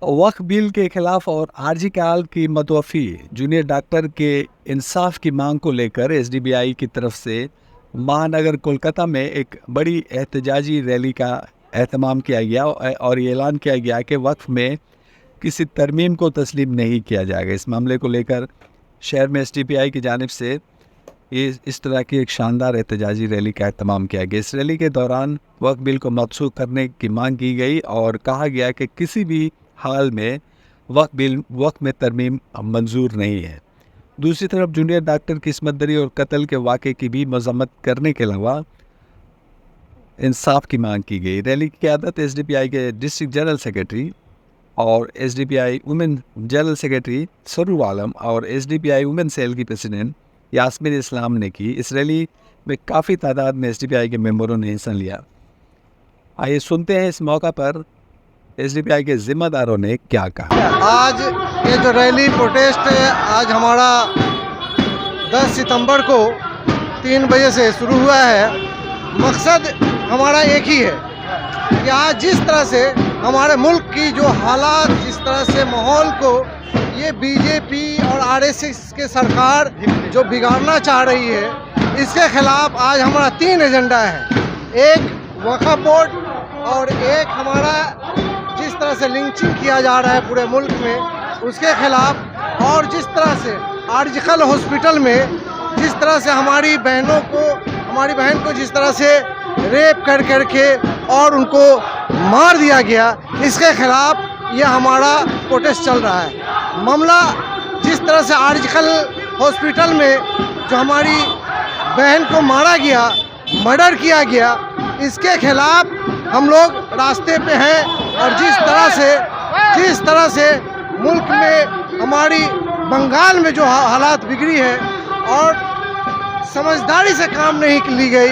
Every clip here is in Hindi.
वक्फ बिल के खिलाफ और आरजी काल की मतवफ़ी जूनियर डॉक्टर के इंसाफ की मांग को लेकर एसडीपीआई की तरफ से महानगर कोलकाता में एक बड़ी एहतजाजी रैली का एहतमाम किया गया और ये ऐलान किया गया कि वक्फ में किसी तरमीम को तस्लीम नहीं किया जाएगा। इस मामले को लेकर शहर में एसडीपीआई की जानिब से इस तरह की एक शानदार एहतजाजी रैली का एहतमाम किया गया। इस रैली के दौरान वक्फ बिल को मनसूख करने की मांग की गई और कहा गया कि किसी भी हाल में वक्फ में तरमीम मंजूर नहीं है। दूसरी तरफ जूनियर डॉक्टर की इस्मतदरी और कत्ल के वाक़े की भी मजम्मत करने के अलावा इंसाफ की मांग की गई। रैली की क़यादत एसडीपीआई के डिस्ट्रिक्ट जनरल सेक्रेटरी और एसडीपीआई वुमेन जनरल सेक्रेटरी सरूर आलम और एसडीपीआई वुमेन सेल की प्रेसिडेंट यास्मीन इस्लाम ने की। इस रैली में काफ़ी तादाद में एसडीपीआई के मेंबरों ने हिस्सा लिया। आइए सुनते हैं इस मौका पर एसडीपीआई के जिम्मेदारों ने क्या कहा। आज ये जो रैली प्रोटेस्ट है, आज हमारा 10 सितंबर को 3 बजे से शुरू हुआ है। मकसद हमारा एक ही है कि आज जिस तरह से हमारे मुल्क की जो हालात, जिस तरह से माहौल को ये बीजेपी और आरएसएस के सरकार जो बिगाड़ना चाह रही है, इसके खिलाफ आज हमारा 3 एजेंडा है। एक वक्फ बोर्ड और एक हमारा जिस तरह से लिंचिंग किया जा रहा है पूरे मुल्क में, उसके खिलाफ, और जिस तरह से आर्जिकल हॉस्पिटल में जिस तरह से हमारी बहन को जिस तरह से रेप करके और उनको मार दिया गया, इसके खिलाफ ये हमारा प्रोटेस्ट चल रहा है। मामला जिस तरह से आर्जिकल हॉस्पिटल में जो हमारी बहन को मारा गया, मर्डर किया गया, इसके खिलाफ हम लोग रास्ते पे हैं। और जिस तरह से मुल्क में हमारी बंगाल में जो हालात बिगड़ी है और समझदारी से काम नहीं ली गई,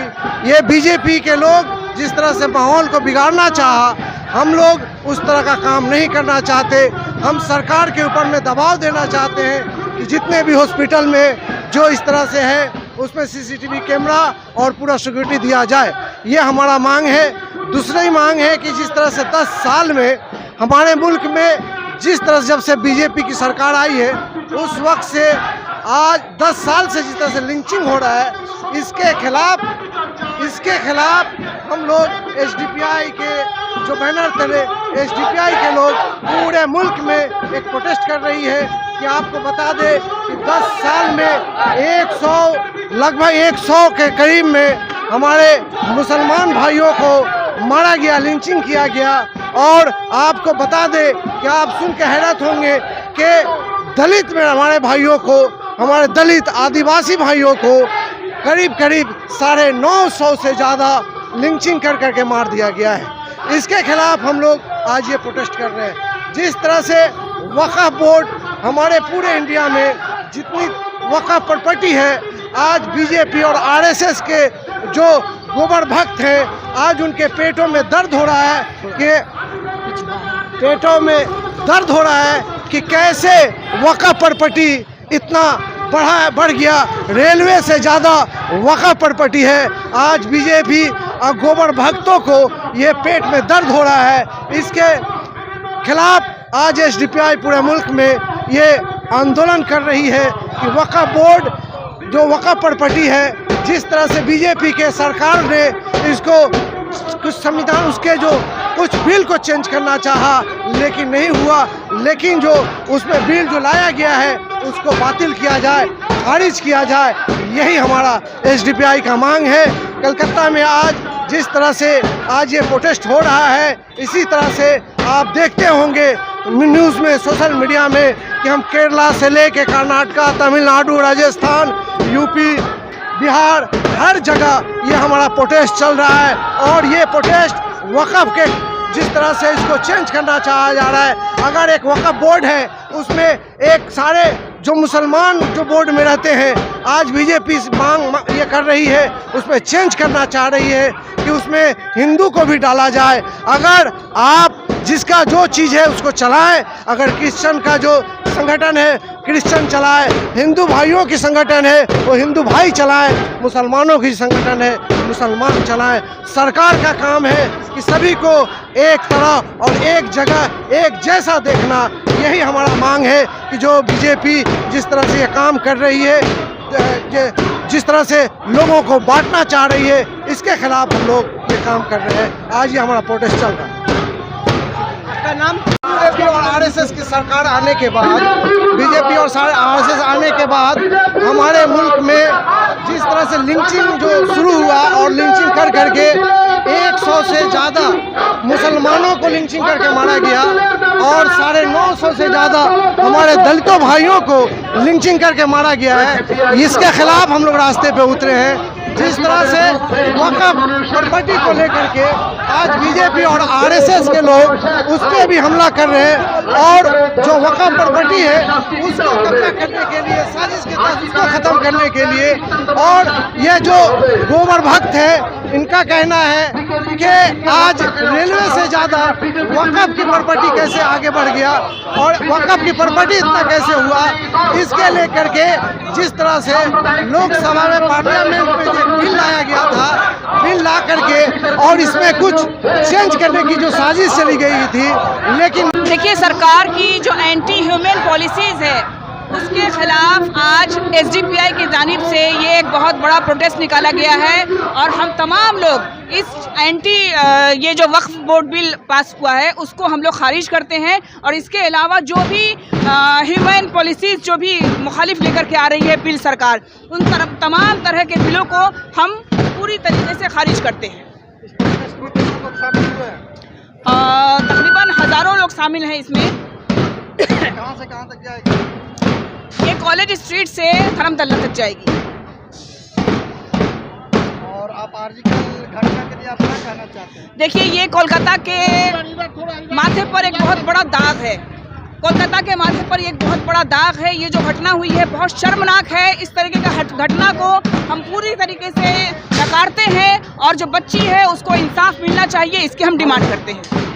ये बीजेपी के लोग जिस तरह से माहौल को बिगाड़ना चाहा, हम लोग उस तरह का काम नहीं करना चाहते। हम सरकार के ऊपर में दबाव देना चाहते हैं कि जितने भी हॉस्पिटल में जो इस तरह से है उसमें सीसीटीवी कैमरा और पूरा सिक्योरिटी दिया जाए, ये हमारा मांग है। दूसरी मांग है कि जिस तरह से 10 साल में हमारे मुल्क में जिस तरह से जब से बीजेपी की सरकार आई है, उस वक्त से आज 10 साल से जिस तरह से लिंचिंग हो रहा है, इसके खिलाफ हम लोग एसडीपीआई के जो बैनर तले एसडीपीआई के लोग पूरे मुल्क में एक प्रोटेस्ट कर रही है। कि आपको बता दें कि 10 साल में लगभग 100 के करीब में हमारे मुसलमान भाइयों को मारा गया, लिंचिंग किया गया। और आपको बता दें कि आप सुन के हैरत होंगे कि दलित में हमारे भाइयों को, हमारे दलित आदिवासी भाइयों को करीब 950 से ज़्यादा लिंचिंग करके मार दिया गया है। इसके खिलाफ हम लोग आज ये प्रोटेस्ट कर रहे हैं। जिस तरह से वक्फ बोर्ड हमारे पूरे इंडिया में जितनी वक्फ प्रॉपर्टी है, आज बीजेपी और आरएसएस के जो गोबर भक्त हैं, आज उनके पेटों में दर्द हो रहा है कि कैसे वक्फ प्रॉपर्टी इतना बढ़ गया। रेलवे से ज़्यादा वक्फ प्रॉपर्टी है। आज बीजेपी और गोबर भक्तों को ये पेट में दर्द हो रहा है। इसके खिलाफ आज एसडीपीआई पूरे मुल्क में ये आंदोलन कर रही है कि वक्फ बोर्ड जो वक्फ प्रॉपर्टी है, जिस तरह से बीजेपी के सरकार ने इसको कुछ संविधान उसके जो कुछ बिल को चेंज करना चाहा, लेकिन नहीं हुआ। लेकिन जो उसमें बिल जो लाया गया है उसको बातिल किया जाए, खारिज किया जाए, यही हमारा एसडीपीआई का मांग है। कलकत्ता में आज जिस तरह से आज ये प्रोटेस्ट हो रहा है, इसी तरह से आप देखते होंगे न्यूज़ में, सोशल मीडिया में, कि हम केरला से लेके कर्नाटका, तमिलनाडु, राजस्थान, यूपी, बिहार, हर जगह ये हमारा प्रोटेस्ट चल रहा है। और ये प्रोटेस्ट वक्फ के जिस तरह से इसको चेंज करना चाहा जा रहा है। अगर एक वक्फ बोर्ड है, उसमें एक सारे जो मुसलमान जो बोर्ड में रहते हैं, आज बीजेपी मांग ये कर रही है, उसमें चेंज करना चाह रही है कि उसमें हिंदू को भी डाला जाए। अगर आप जिसका जो चीज़ है उसको चलाएं। अगर क्रिश्चियन का जो संगठन है क्रिश्चियन चलाए, हिंदू भाइयों की संगठन है वो हिंदू भाई चलाएं, मुसलमानों की संगठन है मुसलमान चलाएं। सरकार का काम है कि सभी को एक तरह और एक जगह एक जैसा देखना। यही हमारा मांग है कि जो बीजेपी जिस तरह से ये काम कर रही है, जिस तरह से लोगों को बांटना चाह रही है, इसके खिलाफ हम लोग ये काम कर रहे हैं। आज ये हमारा प्रोटेस्ट चल रहा है। आपका नाम? बीजेपी और आरएसएस की सरकार आने के बाद, बीजेपी और आरएसएस आने के बाद हमारे मुल्क में जिस तरह से लिंचिंग जो शुरू हुआ और लिंचिंग कर करके 100 से ज़्यादा मुसलमानों को लिंचिंग करके मारा गया और 950 से ज़्यादा हमारे दलितों भाइयों को लिंचिंग करके मारा गया है। इसके खिलाफ हम लोग रास्ते पे उतरे हैं। जिस तरह से वक़्फ़ प्रॉपर्टी को लेकर के आज बीजेपी और आरएसएस के लोग उस पर भी हमला कर रहे हैं और जो वक़्फ़ प्रॉपर्टी है उसको कब्जा करने के लिए, साजिश के तहत उसको ख़त्म करने के लिए, और ये जो गोबर भक्त है इनका कहना है कि आज रेलवे से ज़्यादा वक़्फ़ की प्रॉपर्टी कैसे आगे बढ़ गया और वक़्फ़ की प्रॉपर्टी इतना कैसे हुआ, इसके लेकर के जिस तरह से लोकसभा में पार्लियामेंट में जो बिल लाया गया था, बिल ला करके और इसमें कुछ चेंज करने की जो साजिश चली गई थी। लेकिन देखिए, सरकार की जो एंटी ह्यूमन पॉलिसीज़ है उसके खिलाफ आज एसडीपीआई की जानिब से ये एक बहुत बड़ा प्रोटेस्ट निकाला गया है और हम तमाम लोग इस ये जो वक्फ बोर्ड बिल पास हुआ है उसको हम लोग खारिज करते हैं। और इसके अलावा जो भी ह्यूमन पॉलिसीज़ जो भी मुखालिफ लेकर के आ रही है बिल सरकार, उन तमाम तरह के बिलों को हम पूरी तरीके से खारिज करते हैं। तकरीबन हज़ारों लोग शामिल हैं इसमें। कहाँ से कहाँ तक जाएगी? ये कॉलेज स्ट्रीट से धर्मतल्ला तक जाएगी। और आप आर्जिकल घटना के लिए आप क्या कहना चाहते हैं? देखिए, ये कोलकाता के माथे पर एक बहुत बड़ा दाग है। कोलकाता के माथे पर एक बहुत बड़ा दाग है। ये जो घटना हुई है बहुत शर्मनाक है। इस तरीके का घटना को हम पूरी तरीके से नकारते हैं और जो बच्ची है उसको इंसाफ मिलना चाहिए, इसकी हम डिमांड करते हैं।